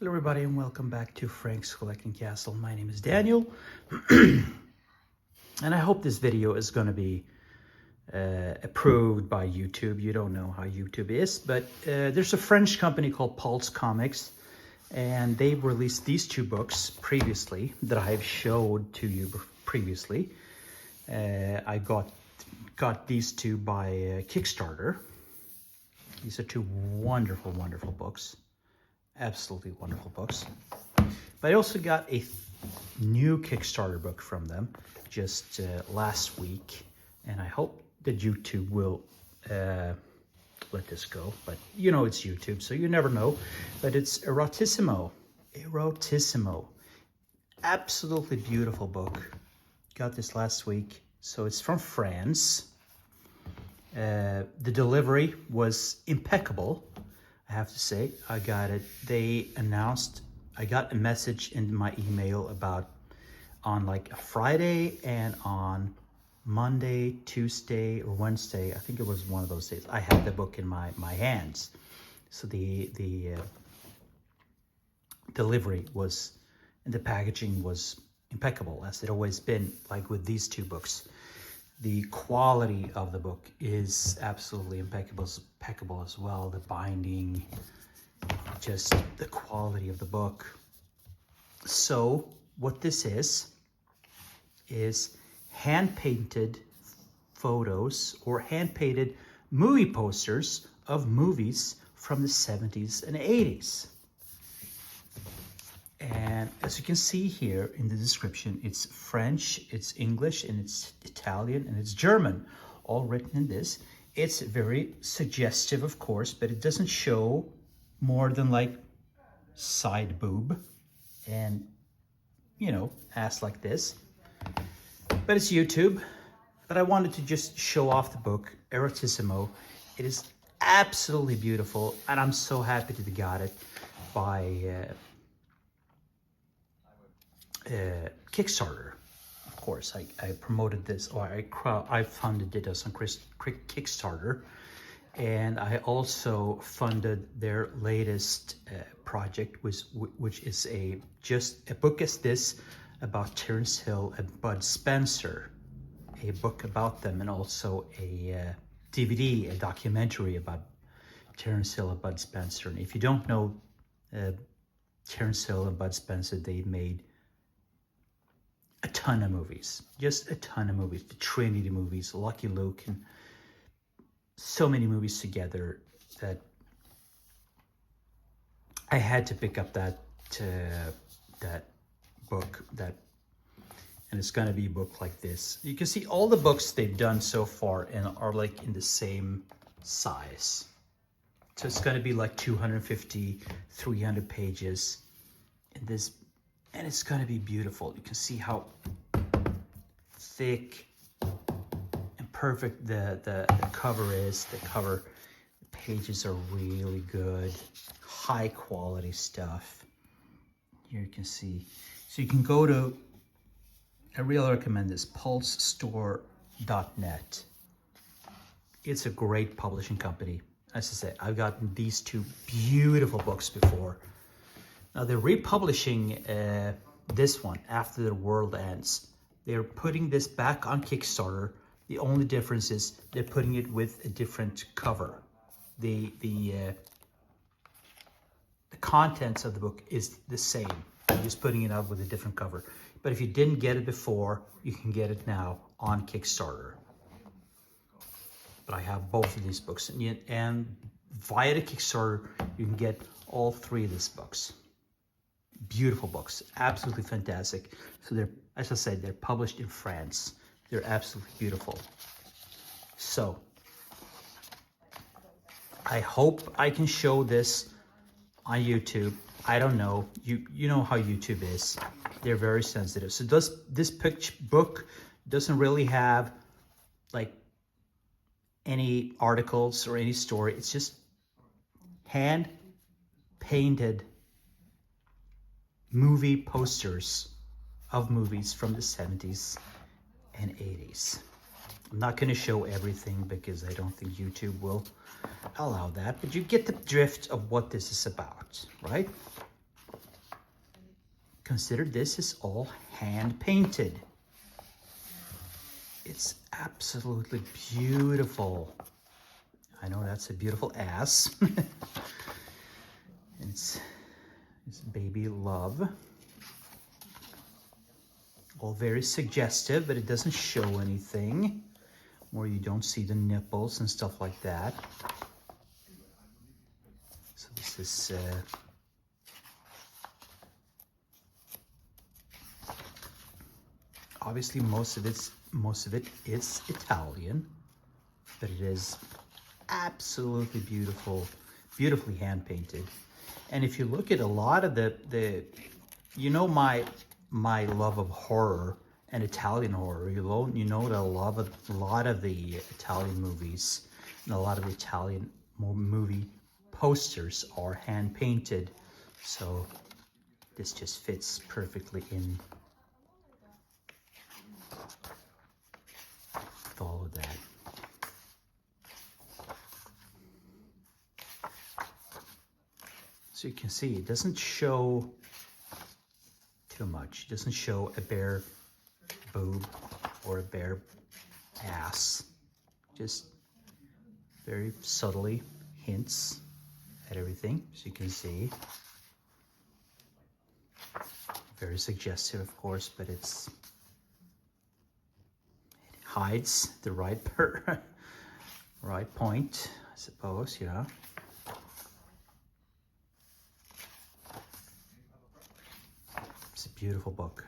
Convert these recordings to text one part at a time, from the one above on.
Hello everybody and welcome back to Frank's Collecting Castle. My name is Daniel and I hope this video is going to be approved by YouTube. You don't know how YouTube is, but there's a French company called Pulse Comics and they've released these two books previously that I've showed to you previously. I got these two by Kickstarter. These are two wonderful books. Absolutely wonderful books. But I also got a new Kickstarter book from them just last week, and I hope that YouTube will let this go. But you know it's YouTube, so you never know. But it's Erotissimo. Absolutely beautiful book. Got this last week. So it's from France. The delivery was impeccable. I have to say, I got it. They announced, I got a message in my email about on like a Friday and on Monday, Tuesday or Wednesday. I think it was one of those days. I had the book in my hands. So the delivery was, and the packaging was impeccable, as it always been like with these two books. The quality of the book is absolutely impeccable as well. The binding, just the quality of the book. So what this is hand-painted photos or hand-painted movie posters of movies from the 70s and 80s. And as you can see here in the description, it's French, it's English, and it's Italian, and it's German, all written in this. It's very suggestive, of course, but it doesn't show more than like side boob and, you know, ass like this. But it's YouTube. But I wanted to just show off the book, Erotissimo. It is absolutely beautiful, and I'm so happy that I got it by Kickstarter. Of course, I promoted this, or I funded it as on Kickstarter, and I also funded their latest project, which is just a book as this about Terence Hill and Bud Spencer, a book about them, and also a DVD, a documentary about Terence Hill and Bud Spencer. And if you don't know Terence Hill and Bud Spencer, they made a ton of movies, just a ton of movies. The Trinity movies, Lucky Luke, and so many movies together that I had to pick up that book. And it's gonna be a book like this. You can see all the books they've done so far and are like in the same size. So it's gonna be like 250, 300 pages in this. And it's going to be beautiful. You can see how thick and perfect the cover is. The pages are really good. High quality stuff. Here you can see. So you can go to, I really recommend this, pulsestore.net. It's a great publishing company. As I said, I've gotten these two beautiful books before. Now they're republishing this one, After the World Ends. They're putting this back on Kickstarter. The only difference is they're putting it with a different cover. The contents of the book is the same. I'm just putting it out with a different cover. But if you didn't get it before, you can get it now on Kickstarter. But I have both of these books, and via the Kickstarter, you can get all three of these books. Beautiful books, absolutely fantastic. So they're, as I said, they're published in France. They're absolutely beautiful. So I hope I can show this on YouTube. I don't know. You know how YouTube is. They're very sensitive. So this book doesn't really have like any articles or any story. It's just hand painted movie posters of movies from the 70s and 80s. I'm not going to show everything because I don't think YouTube will allow that, but you get the drift of what this is about, right? consider this is all hand painted. It's absolutely beautiful. I know that's a beautiful ass. It's baby love. All very suggestive, but it doesn't show anything, or you don't see the nipples and stuff like that. So this is obviously most of it is Italian, but it is absolutely beautiful, beautifully hand painted. And if you look at a lot of the you know my love of horror and Italian horror, you know that a lot of the Italian movies and a lot of the Italian movie posters are hand painted. So this just fits perfectly in with all of that. So you can see it doesn't show too much. It doesn't show a bare boob or a bare ass. Just very subtly hints at everything, as you can see. Very suggestive, of course, but it hides the right point, I suppose, yeah. It's a beautiful book.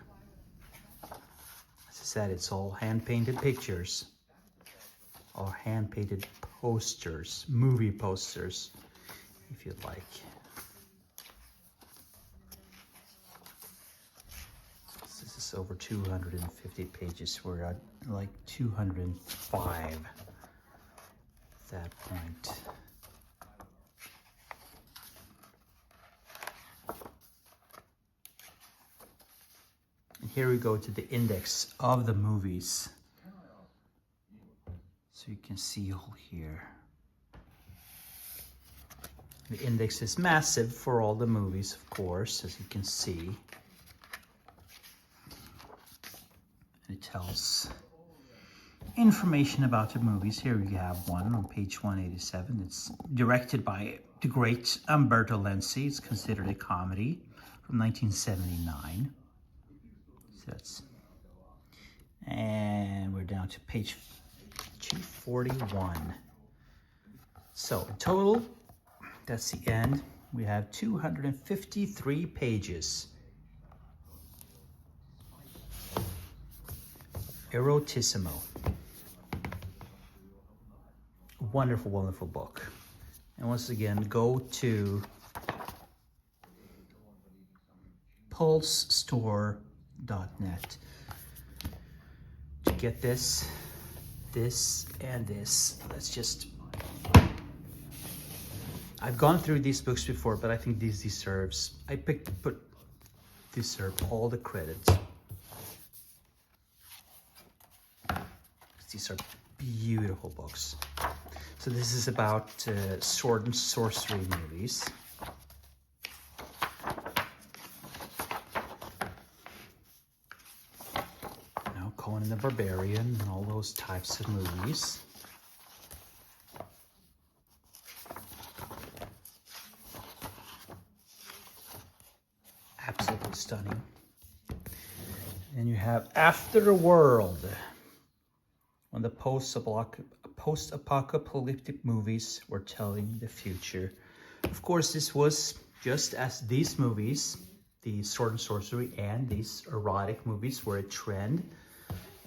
As I said, it's all hand-painted pictures, or hand-painted posters, movie posters, if you like. This is over 250 pages. We're at like 205 at that point. And here we go to the index of the movies. So you can see all here. The index is massive for all the movies, of course, as you can see. And it tells information about the movies. Here we have one on page 187. It's directed by the great Umberto Lenzi. It's considered a comedy from 1979. So that's, and we're down to page 241. So in total, that's the end. We have 253 pages. Erotissimo. Wonderful, wonderful book. And once again, go to pulsestore.net to get this, and this. Let's just... I've gone through these books before, but I think these deserve all the credit. These are beautiful books. So this is about sword and sorcery movies. Now Conan the Barbarian and all those types of movies. Absolutely stunning. And you have After the World, when the post-apocalyptic movies were telling the future. Of course, this was just as these movies, the sword and sorcery and these erotic movies, were a trend,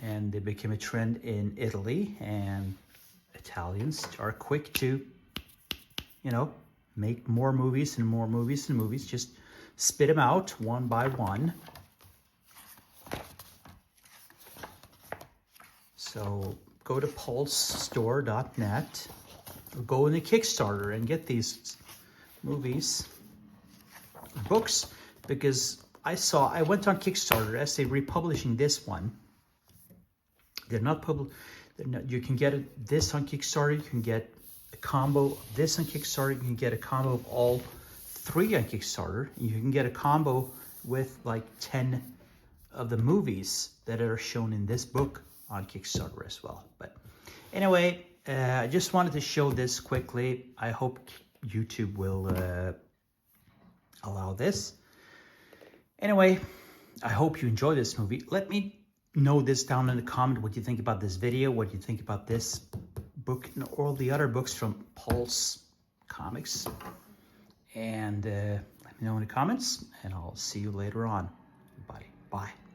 and they became a trend in Italy, and Italians are quick to, you know, make more movies and more movies and movies, just spit them out one by one. So go to pulsestore.net or go in the Kickstarter and get these movies, books, because I went on Kickstarter as they republishing this one. They're not you can get this on Kickstarter, you can get a combo of this on Kickstarter, you can get a combo of all three on Kickstarter, you can get a combo with like 10 of the movies that are shown in this book on Kickstarter as well. But anyway, I just wanted to show this quickly. I hope YouTube will allow this. Anyway, I hope you enjoy this movie. Let me know this down in the comment, what you think about this video, what you think about this book and all the other books from Pulse Comics. And let me know in the comments, and I'll see you later on. Everybody, bye.